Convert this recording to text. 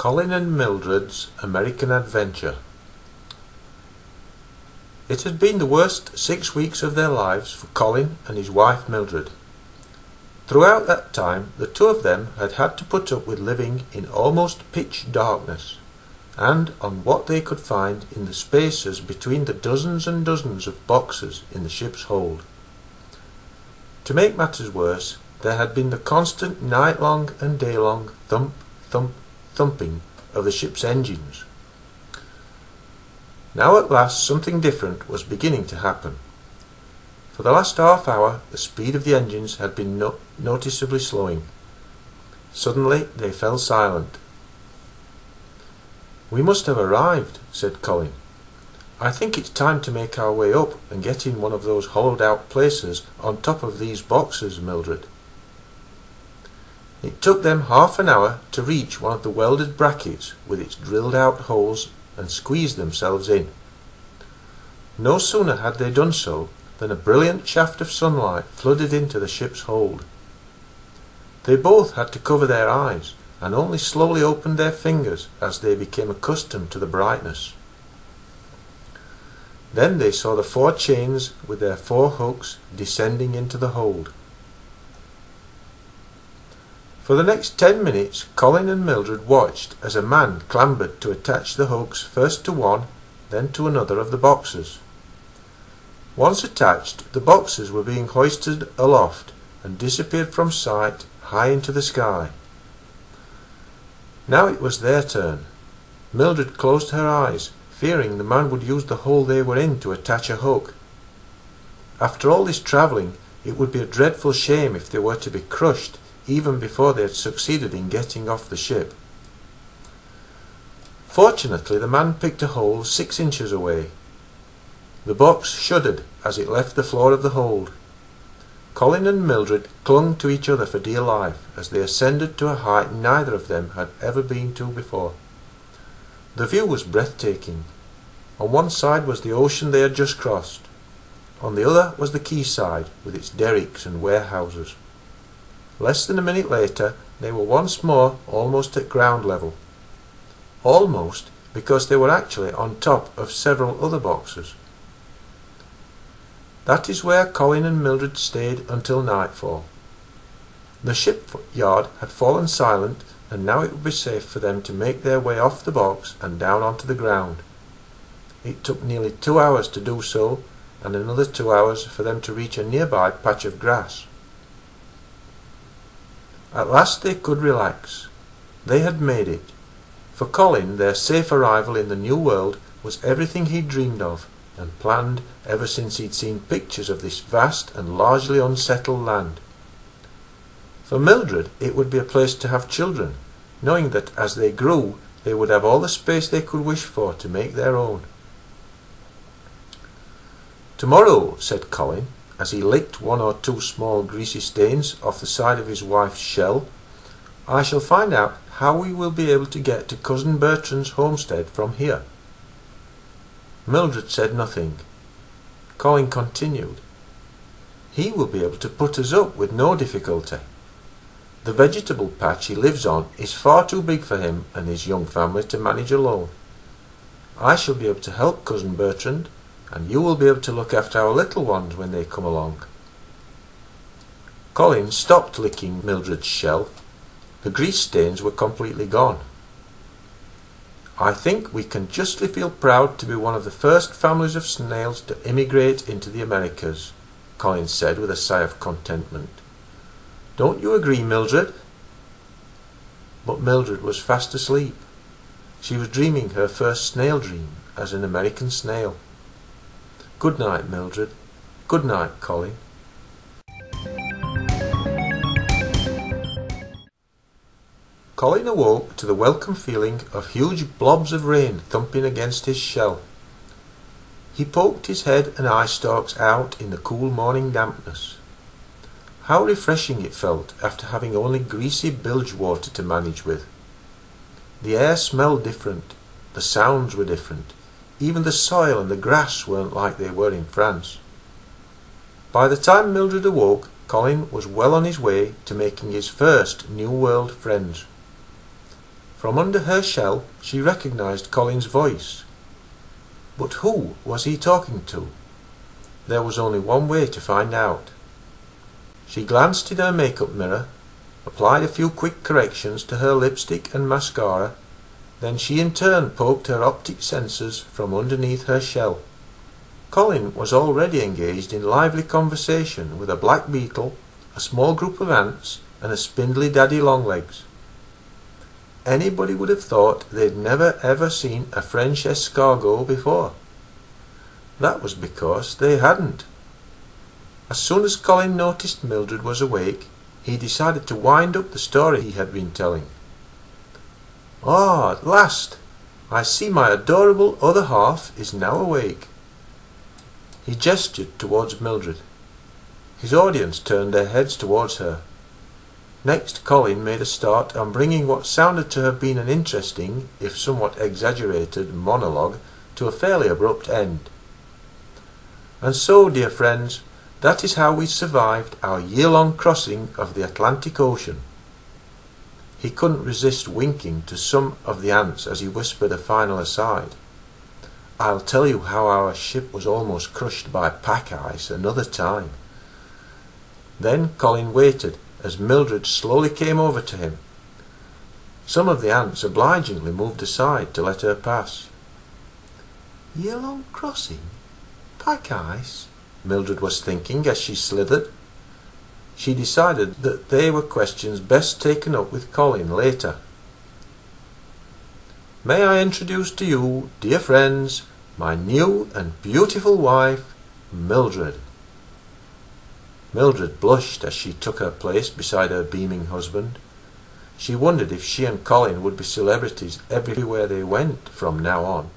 Colin and Mildred's American Adventure. It had been the worst 6 weeks of their lives for Colin and his wife Mildred. Throughout that time the two of them had had to put up with living in almost pitch darkness, and on what they could find in the spaces between the dozens and dozens of boxes in the ship's hold. To make matters worse, there had been the constant night-long and day-long thump, thump, thumping of the ship's engines. Now at last something different was beginning to happen. For the last half hour the speed of the engines had been noticeably slowing. Suddenly they fell silent. "We must have arrived," said Colin. "I think it's time to make our way up and get in one of those hollowed-out places on top of these boxes, Mildred." It took them half an hour to reach one of the welded brackets with its drilled-out holes and squeeze themselves in. No sooner had they done so than a brilliant shaft of sunlight flooded into the ship's hold. They both had to cover their eyes and only slowly opened their fingers as they became accustomed to the brightness. Then they saw the 4 chains with their 4 hooks descending into the hold. For the next 10 minutes Colin and Mildred watched as a man clambered to attach the hooks first to one, then to another of the boxes. Once attached, the boxes were being hoisted aloft and disappeared from sight high into the sky. Now it was their turn. Mildred closed her eyes, fearing the man would use the hole they were in to attach a hook. After all this travelling, it would be a dreadful shame if they were to be crushed even before they had succeeded in getting off the ship. Fortunately, the man picked a hole 6 inches away. The box shuddered as it left the floor of the hold. Colin and Mildred clung to each other for dear life as they ascended to a height neither of them had ever been to before. The view was breathtaking. On one side was the ocean they had just crossed. On the other was the quayside with its derricks and warehouses. Less than a minute later they were once more almost at ground level. Almost, because they were actually on top of several other boxes. That is where Colin and Mildred stayed until nightfall. The shipyard had fallen silent, and now it would be safe for them to make their way off the box and down onto the ground. It took nearly 2 hours to do so, and another 2 hours for them to reach a nearby patch of grass. At last they could relax. They had made it. For Colin, their safe arrival in the new world was everything he'd dreamed of and planned ever since he'd seen pictures of this vast and largely unsettled land. For Mildred, it would be a place to have children, knowing that as they grew, they would have all the space they could wish for to make their own. "Tomorrow," said Colin, as he licked 1 or 2 small greasy stains off the side of his wife's shell, "I shall find out how we will be able to get to Cousin Bertrand's homestead from here." Mildred said nothing. Colin continued, "He will be able to put us up with no difficulty. The vegetable patch he lives on is far too big for him and his young family to manage alone. I shall be able to help Cousin Bertrand, and you will be able to look after our little ones when they come along." Colin stopped licking Mildred's shell. The grease stains were completely gone. "I think we can justly feel proud to be one of the first families of snails to immigrate into the Americas," Colin said with a sigh of contentment. "Don't you agree, Mildred?" But Mildred was fast asleep. She was dreaming her first snail dream as an American snail. Good night, Mildred. Good night, Colin. Colin awoke to the welcome feeling of huge blobs of rain thumping against his shell. He poked his head and eye stalks out in the cool morning dampness. How refreshing it felt after having only greasy bilge water to manage with. The air smelled different, the sounds were different, even the soil and the grass weren't like they were in France. By the time Mildred awoke, Colin was well on his way to making his first New World friends. From under her shell she recognized Colin's voice. But who was he talking to? There was only one way to find out. She glanced in her makeup mirror, applied a few quick corrections to her lipstick and mascara, then she in turn poked her optic sensors from underneath her shell. Colin was already engaged in lively conversation with a black beetle, a small group of ants, and a spindly daddy longlegs. Anybody would have thought they'd never ever seen a French escargot before. That was because they hadn't. As soon as Colin noticed Mildred was awake, he decided to wind up the story he had been telling. "Ah, at last! I see my adorable other half is now awake." He gestured towards Mildred. His audience turned their heads towards her. Next, Colin made a start on bringing what sounded to have been an interesting, if somewhat exaggerated, monologue to a fairly abrupt end. "And so, dear friends, that is how we survived our year-long crossing of the Atlantic Ocean." He couldn't resist winking to some of the ants as he whispered a final aside. "I'll tell you how our ship was almost crushed by pack ice another time." Then Colin waited as Mildred slowly came over to him. Some of the ants obligingly moved aside to let her pass. "Year-long crossing? Pack ice?" Mildred was thinking as she slithered. She decided that they were questions best taken up with Colin later. "May I introduce to you, dear friends, my new and beautiful wife, Mildred." Mildred blushed as she took her place beside her beaming husband. She wondered if she and Colin would be celebrities everywhere they went from now on.